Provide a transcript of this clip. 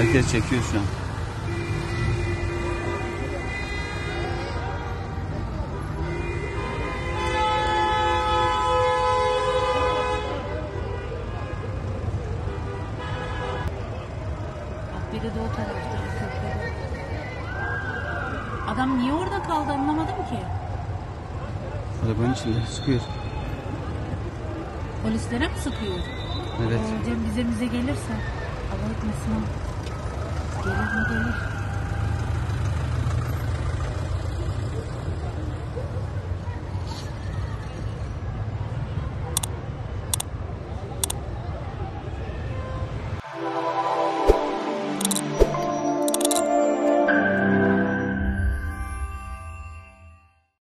Herkes çekiyor şu an. Biri de o tarafta. Adam niye orada kaldı anlamadım ki. Arabanın içinde sıkıyor. Polislere mi sıkıyor? Evet. Cem bize gelirse. Allah etmesin ha. Gelir mi gelir.